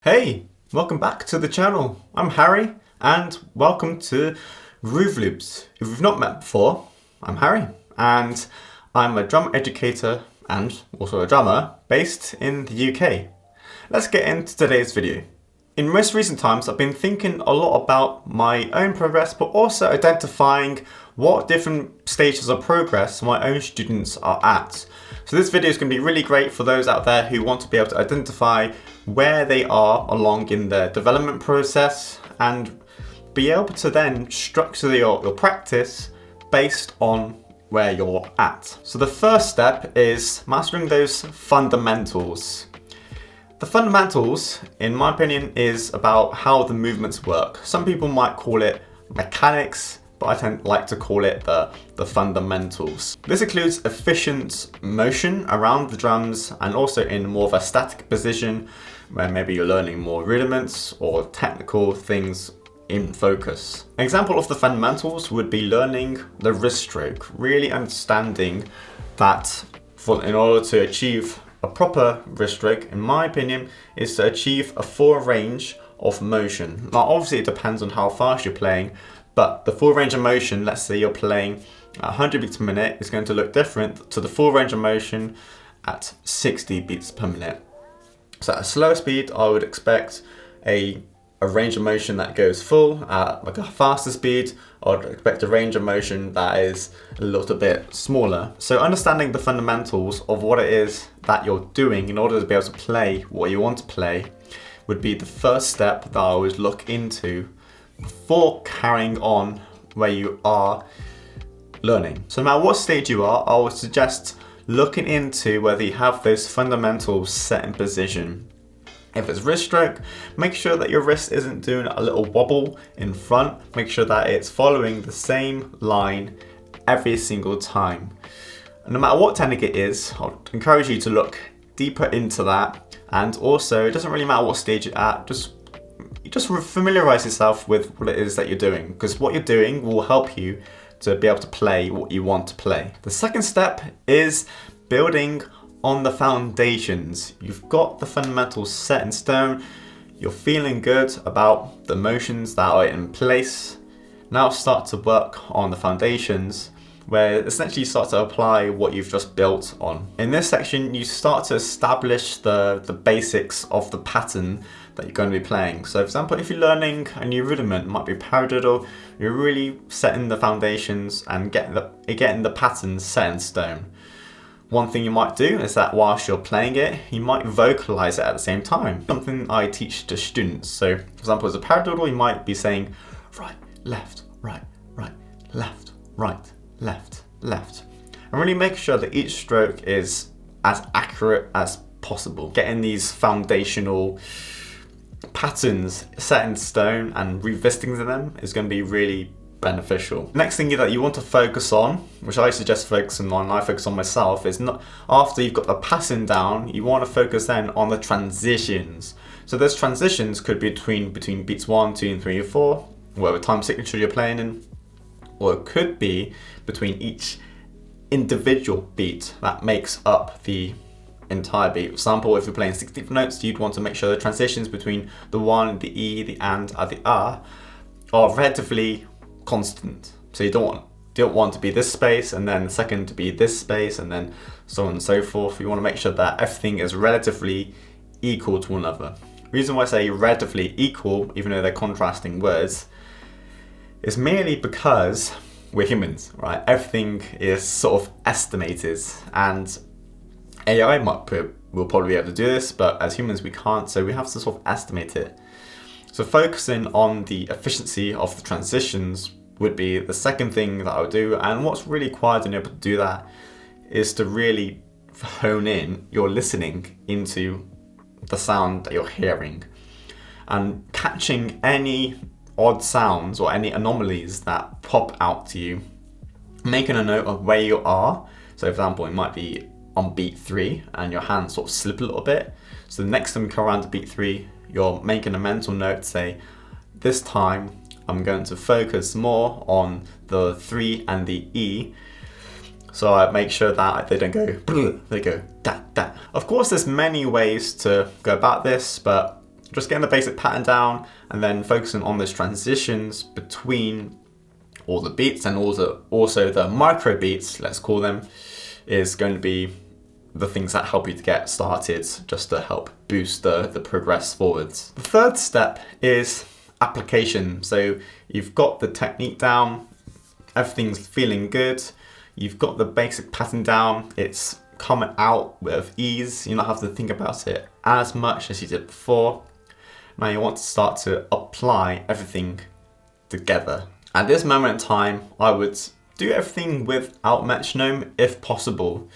Hey, welcome back to the channel. I'm Harry and welcome to Groove Loops. If we've not met before, I'm Harry and I'm a drum educator and also a drummer based in the UK. Let's get into today's video. In most recent times, I've been thinking a lot about my own progress, but also identifying what different stages of progress my own students are at. So this video is going to be really great for those out there who want to be able to identify where they are along in their development process and be able to then structure your practice based on where you're at. So the first step is mastering those fundamentals. The fundamentals, in my opinion, is about how the movements work. Some people might call it mechanics, but I tend to like to call it the fundamentals. This includes efficient motion around the drums and also in more of a static position where maybe you're learning more rudiments or technical things in focus. An example of the fundamentals would be learning the wrist stroke, really understanding that in order to achieve a proper wrist stroke, in my opinion, is to achieve a full range of motion. Now obviously it depends on how fast you're playing, but the full range of motion, let's say you're playing at 100 beats per minute, is going to look different to the full range of motion at 60 beats per minute. So at a slower speed, I would expect a range of motion that goes full. At like a faster speed, I would expect a range of motion that is a little bit smaller. So understanding the fundamentals of what it is that you're doing in order to be able to play what you want to play would be the first step that I always look into before carrying on where you are learning. So no matter what stage you are, I would suggest looking into whether you have those fundamentals set in position. If it's wrist stroke, make sure that your wrist isn't doing a little wobble in front. Make sure that it's following the same line every single time. And no matter what technique it is, I'll encourage you to look deeper into that. And also, it doesn't really matter what stage you're at, just familiarize yourself with what it is that you're doing, because what you're doing will help you to be able to play what you want to play. The second step is building on the foundations. You've got the fundamentals set in stone. You're feeling good about the motions that are in place. Now start to work on the foundations, where essentially you start to apply what you've just built on. In this section, you start to establish the basics of the pattern that you're going to be playing. So for example, if you're learning a new rudiment, it might be paradiddle, you're really setting the foundations and getting the pattern set in stone. One thing you might do is that whilst you're playing it, you might vocalize it at the same time. Something I teach to students. So for example, as a paradiddle, you might be saying right, left, right, right, left, right, left, left. And really make sure that each stroke is as accurate as possible. Getting these foundational patterns set in stone and revisiting them is going to be really beneficial. Next thing that you want to focus on, which I suggest focusing on, I focus on myself, is not after you've got the pattern down, you want to focus then on the transitions. So those transitions could be between beats 1, 2, and 3, or 4, whatever time signature you're playing in, or it could be between each individual beat that makes up the entire beat. For example, if you're playing 16th notes, you'd want to make sure the transitions between the 1, the E, the and the R are relatively constant. So you don't want to be this space and then the second to be this space and then so on and so forth. You want to make sure that everything is relatively equal to one another. The reason why I say relatively equal, even though they're contrasting words, is merely because we're humans, right? Everything is sort of estimated, and AI will probably be able to do this, but as humans we can't, so we have to sort of estimate it. So focusing on the efficiency of the transitions would be the second thing that I would do, and what's really required in order to do that is to really hone in your listening into the sound that you're hearing and catching any odd sounds or any anomalies that pop out to you, making a note of where you are. So for example, it might be on beat 3 and your hands sort of slip a little bit. So the next time you come around to beat 3, you're making a mental note, say, this time I'm going to focus more on the 3 and the E. So I make sure that they don't go, they go da da. Of course, there's many ways to go about this, but just getting the basic pattern down and then focusing on those transitions between all the beats and also the micro beats, let's call them, is going to be the things that help you to get started, just to help boost the progress forwards. The third step is application. So you've got the technique down, everything's feeling good, you've got the basic pattern down, it's coming out with ease, you don't have to think about it as much as you did before. Now you want to start to apply everything together. At this moment in time, I would do everything without metronome if possible.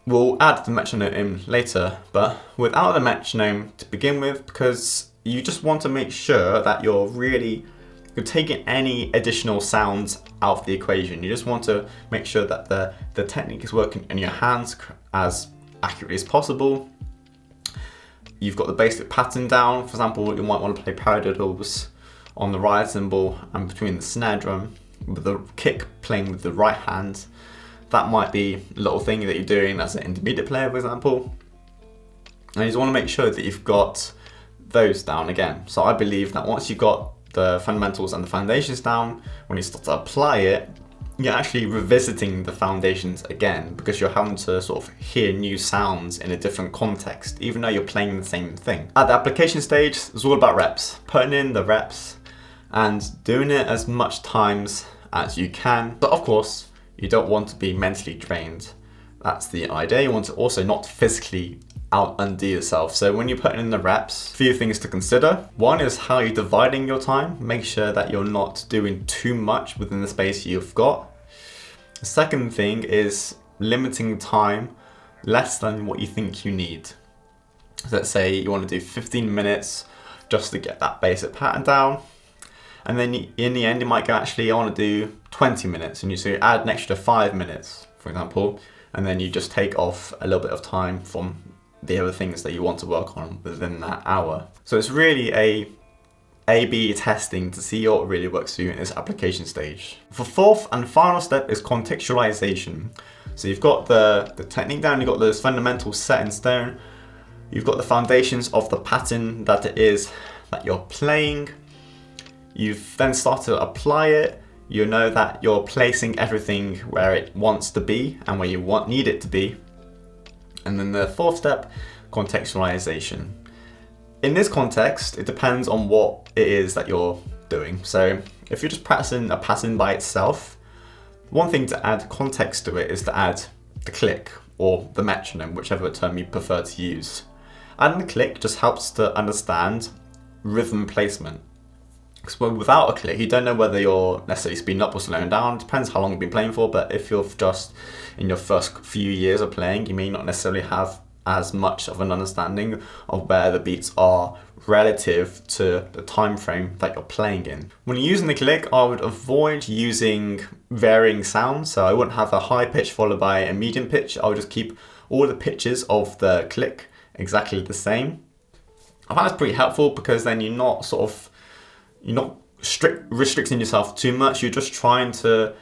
We'll add the metronome in later, but without the metronome to begin with, because you just want to make sure that you're taking any additional sounds out of the equation. You just want to make sure that the technique is working in your hands as accurately as possible. You've got the basic pattern down. For example, you might want to play paradiddles on the ride cymbal and between the snare drum, with the kick playing with the right hand. That might be a little thing that you're doing as an intermediate player, for example. And you just want to make sure that you've got those down again. So I believe that once you've got the fundamentals and the foundations down, when you start to apply it, you're actually revisiting the foundations again, because you're having to sort of hear new sounds in a different context, even though you're playing the same thing. At the application stage, it's all about reps, putting in the reps and doing it as much times as you can. But of course, you don't want to be mentally drained. That's the idea. You want to also not physically undo yourself. So when you're putting in the reps, a few things to consider. One is how you're dividing your time. Make sure that you're not doing too much within the space you've got. The second thing is limiting time less than what you think you need. So let's say you want to do 15 minutes just to get that basic pattern down. And then in the end, you might go, actually, I want to do 20 minutes. And you add an extra 5 minutes, for example, and then you just take off a little bit of time from the other things that you want to work on within that hour. So it's really A/B testing to see what really works for you in this application stage. The fourth and final step is contextualization. So you've got the technique down, you've got those fundamentals set in stone, you've got the foundations of the pattern that it is that you're playing. You've then started to apply it. You know that you're placing everything where it wants to be and where you need it to be. And then the fourth step, contextualization. In this context, it depends on what it is that you're doing. So if you're just practicing a pattern by itself, one thing to add context to it is to add the click or the metronome, whichever term you prefer to use. Adding the click just helps to understand rhythm placement. Because without a click, you don't know whether you're necessarily speeding up or slowing down. It depends how long you've been playing for, but if you're just in your first few years of playing, you may not necessarily have as much of an understanding of where the beats are relative to the time frame that you're playing in. When you're using the click, I would avoid using varying sounds. So I wouldn't have a high pitch followed by a medium pitch. I would just keep all the pitches of the click exactly the same. I find that's pretty helpful because then you're not restricting yourself too much. You're just trying to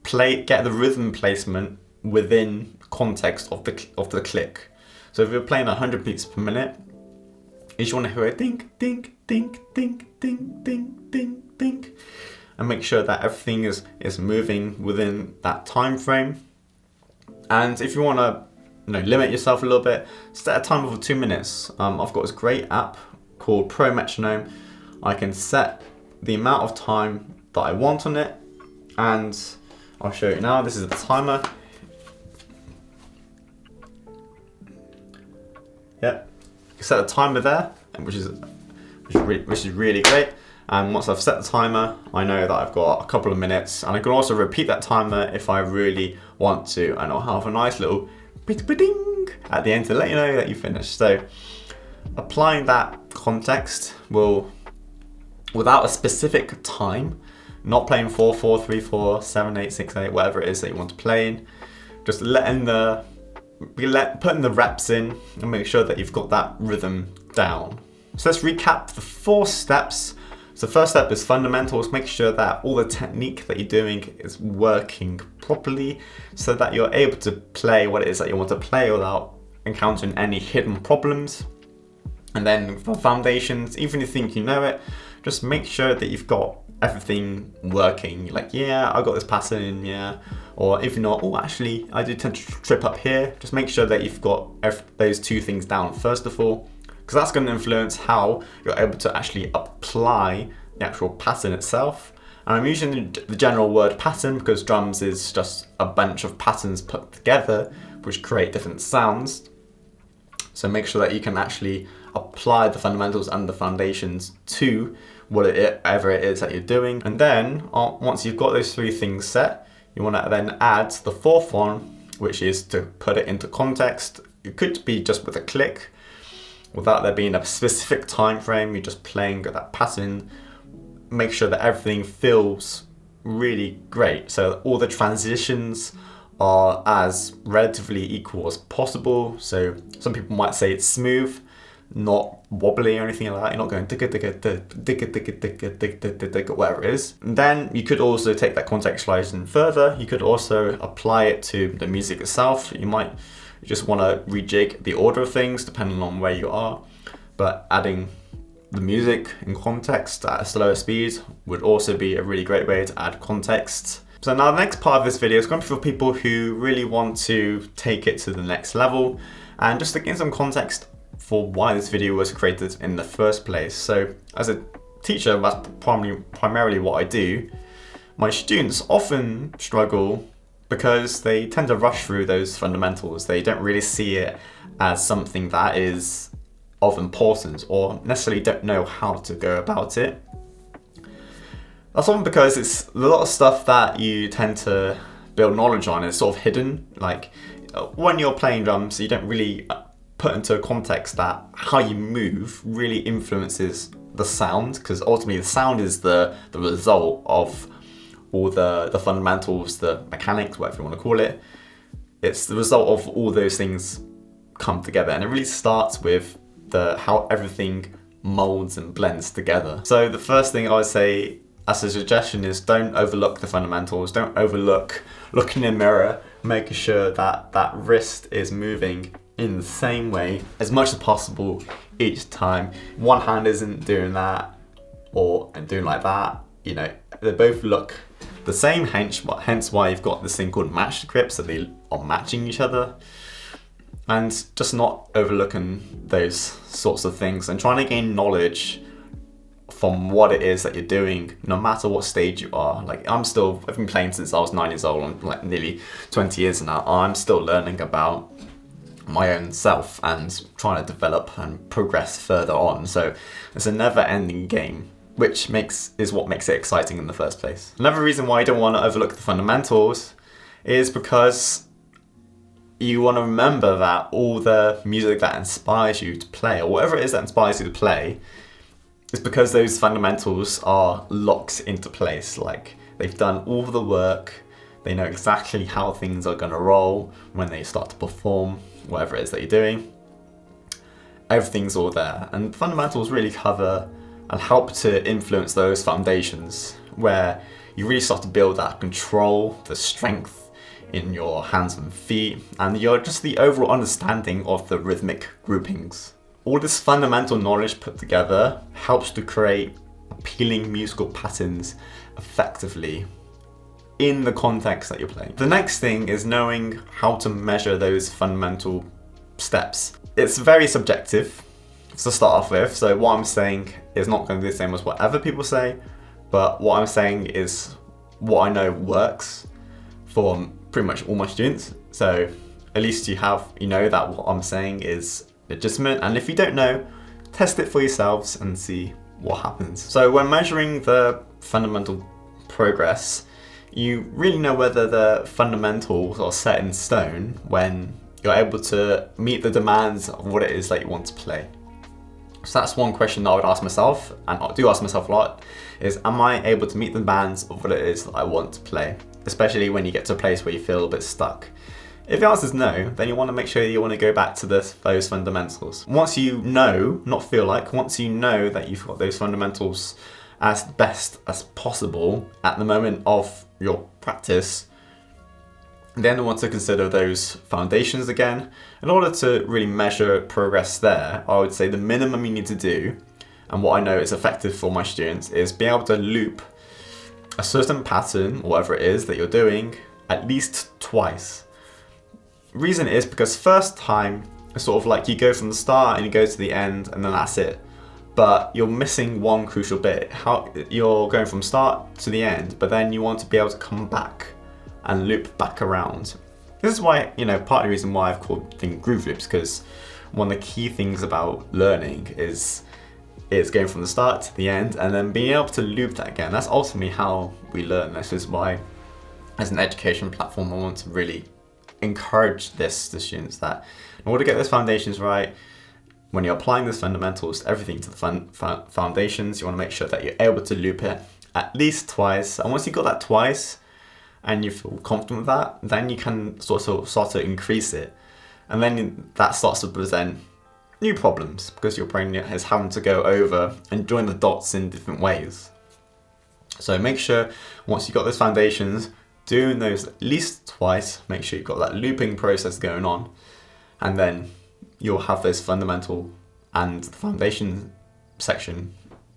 get the rhythm placement within context of the click. So if you're playing 100 beats per minute, you just want to hear a ding, ding, ding, ding, ding, ding, ding, ding, and make sure that everything is moving within that time frame. And if you want to limit yourself a little bit, set a timer for 2 minutes. I've got this great app called Pro Metronome. I can set the amount of time that I want on it, and I'll show you now. This is the timer. Yep, you set a timer there, which is really great. And once I've set the timer, I know that I've got a couple of minutes, and I can also repeat that timer if I really want to, and I'll have a nice little ding at the end to let you know that you finished. So applying that context will, without a specific time, not playing 4/4, 3/4, 7/8, 6/8, whatever it is that you want to play in, just putting the reps in and make sure that you've got that rhythm down. So let's recap the 4 steps. So first step is fundamentals. Make sure that all the technique that you're doing is working properly so that you're able to play what it is that you want to play without encountering any hidden problems. And then for foundations, even if you think you know it, just make sure that you've got everything working. Like, yeah, I got this pattern, yeah. Or if not, oh, actually, I did tend to trip up here. Just make sure that you've got those two things down first of all, because that's going to influence how you're able to actually apply the actual pattern itself. And I'm using the general word pattern because drums is just a bunch of patterns put together which create different sounds. So make sure that you can actually apply the fundamentals and the foundations to whatever it is that you're doing. And then once you've got those three things set, you want to then add the fourth one, which is to put it into context. It could be just with a click, without there being a specific time frame. You're just playing that pattern. Make sure that everything feels really great, so all the transitions are as relatively equal as possible. So some people might say it's smooth, not wobbly or anything like that. You're not going whatever it is. And then you could also take that contextualization further. You could also apply it to the music itself. You might just want to rejig the order of things depending on where you are, but adding the music in context at a slower speed would also be a really great way to add context. So now the next part of this video is going to be for people who really want to take it to the next level, and just to give some context for why this video was created in the first place. So as a teacher, that's primarily what I do. My students often struggle because they tend to rush through those fundamentals. They don't really see it as something that is of importance, or necessarily don't know how to go about it. That's often because it's a lot of stuff that you tend to build knowledge on is sort of hidden. Like when you're playing drums, you don't really put into context that how you move really influences the sound, because ultimately the sound is the result of all the fundamentals, the mechanics, whatever you want to call it. It's the result of all those things come together, and it really starts with how everything molds and blends together. So the first thing I would say as a suggestion is don't overlook the fundamentals. Don't overlook looking in the mirror, making sure that that wrist is moving in the same way as much as possible each time. One hand isn't doing that or doing like that. You know, they both look the same, hence why you've got this thing called matched grips, so they are matching each other. And just not overlooking those sorts of things and trying to gain knowledge from what it is that you're doing, no matter what stage you are. Like I've been playing since I was 9 years old. I'm like nearly 20 years now. I'm still learning about my own self and trying to develop and progress further on. So it's a never-ending game, which is what makes it exciting in the first place. Another reason why I don't want to overlook the fundamentals is because you want to remember that all the music that inspires you to play, or whatever it is that inspires you to play, is because those fundamentals are locked into place. Like they've done all the work, they know exactly how things are going to roll when they start to perform whatever it is that you're doing. Everything's all there, and fundamentals really cover and help to influence those foundations where you really start to build that control, the strength in your hands and feet, and just the overall understanding of the rhythmic groupings. All this fundamental knowledge put together helps to create appealing musical patterns effectively in the context that you're playing. The next thing is knowing how to measure those fundamental steps. It's very subjective to start off with, so what I'm saying is not going to be the same as what other people say, but what I'm saying is what I know works for pretty much all my students. So at least you know that what I'm saying is legitimate, and if you don't know, test it for yourselves and see what happens. So when measuring the fundamental progress, you really know whether the fundamentals are set in stone when you're able to meet the demands of what it is that you want to play. So that's one question that I would ask myself, and I do ask myself a lot, is am I able to meet the demands of what it is that I want to play? Especially when you get to a place where you feel a bit stuck. If the answer is no, then you want to make sure you want to go back to those fundamentals. Once you know, once you know that you've got those fundamentals as best as possible at the moment of your practice, Then we want to consider those foundations again. In order to really measure progress there, I would say the minimum you need to do, and what I know is effective for my students, is be able to loop a certain pattern, whatever it is that you're doing, at least twice. Reason is because first time, it's sort of like you go from the start and you go to the end and then that's it. But you're missing one crucial bit. How you're going from start to the end, but then you want to be able to come back and loop back around. This is why, part of the reason why I've called things groove loops, because one of the key things about learning is going from the start to the end and then being able to loop that again. That's ultimately how we learn. This is why, as an education platform, I want to really encourage this to students, that in order to get those foundations right, when you're applying those fundamentals, everything to the foundations, you want to make sure that you're able to loop it at least twice. And once you've got that twice and you feel confident with that, then you can sort of start to increase it. And then that starts to present new problems because your brain is having to go over and join the dots in different ways. So make sure once you've got those foundations, doing those at least twice, make sure you've got that looping process going on, and then you'll have those fundamental and the foundation section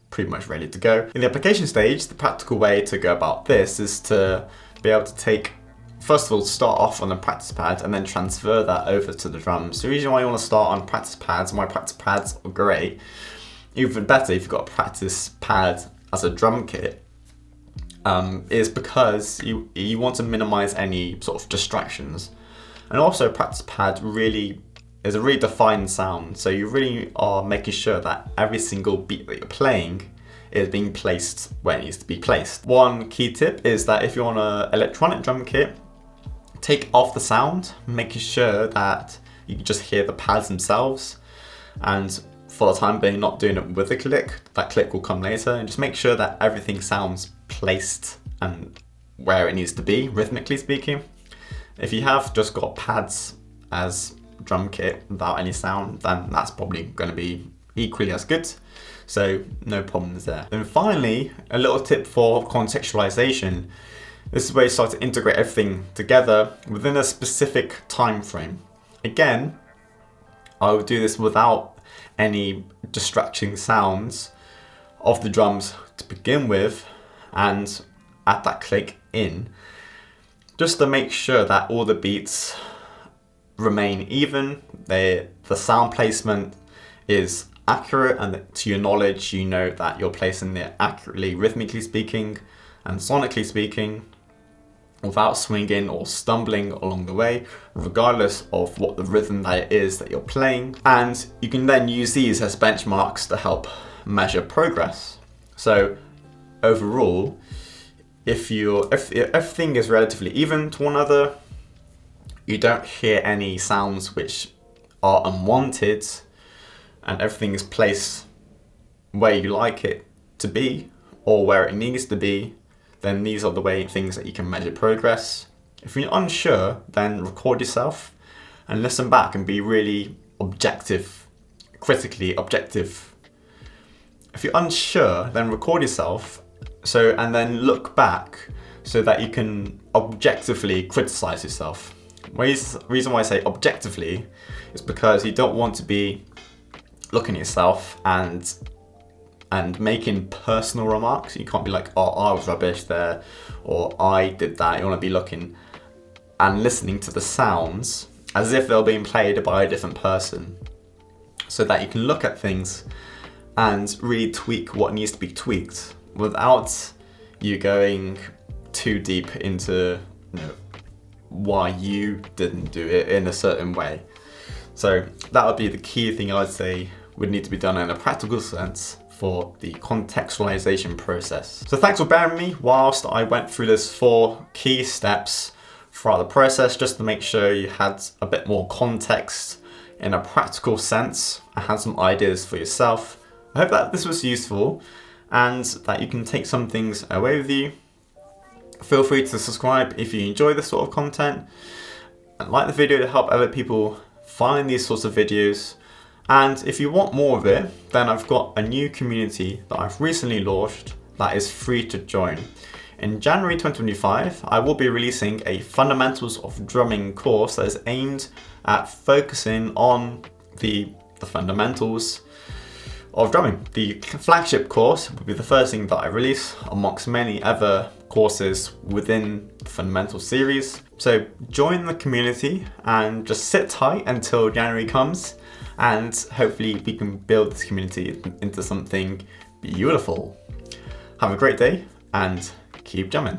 pretty much ready to go. In the application stage, the practical way to go about this is to be able to first of all, start off on the practice pad and then transfer that over to the drums. The reason why you want to start on practice pads, and why practice pads are great, even better if you've got a practice pad as a drum kit, is because you want to minimize any sort of distractions. And also practice pad really is a really defined sound, so you really are making sure that every single beat that you're playing is being placed where it needs to be placed. One key tip is that if you're on an electronic drum kit, take off the sound, making sure that you can just hear the pads themselves, and for the time being not doing it with a click. That click will come later, and just make sure that everything sounds placed and where it needs to be, rhythmically speaking. If you have just got pads as drum kit without any sound, then that's probably going to be equally as good, so no problems there. And finally, a little tip for contextualization. This is where you start to integrate everything together within a specific time frame. Again, I would do this without any distracting sounds of the drums to begin with, and add that click in, just to make sure that all the beats remain even, the sound placement is accurate, and to your knowledge you know that you're placing it accurately, rhythmically speaking and sonically speaking, without swinging or stumbling along the way, regardless of what the rhythm that it is that you're playing. And you can then use these as benchmarks to help measure progress. So overall, if everything is relatively even to one another, you don't hear any sounds which are unwanted, and everything is placed where you like it to be or where it needs to be, then these are the things that you can measure progress. If you're unsure, then record yourself and listen back and be really objective, critically objective. If you're unsure, then record yourself, and then look back so that you can objectively criticize yourself. The reason why I say objectively is because you don't want to be looking at yourself and making personal remarks. You can't be like, oh, I was rubbish there, or I did that. You want to be looking and listening to the sounds as if they're being played by a different person, so that you can look at things and really tweak what needs to be tweaked without you going too deep into why you didn't do it in a certain way. So that would be the key thing I would say would need to be done in a practical sense for the contextualization process. So thanks for bearing with me whilst I went through those 4 key steps throughout the process, just to make sure you had a bit more context in a practical sense and had some ideas for yourself. I hope that this was useful and that you can take some things away with you. Feel free to subscribe if you enjoy this sort of content, and like the video to help other people find these sorts of videos. And if you want more of it, then I've got a new community that I've recently launched that is free to join. In January 2025, I will be releasing a Fundamentals of Drumming course that is aimed at focusing on the fundamentals of drumming. The flagship course will be the first thing that I release amongst many other courses within the Fundamentals series. So join the community and just sit tight until January comes, and hopefully we can build this community into something beautiful. Have a great day and keep drumming.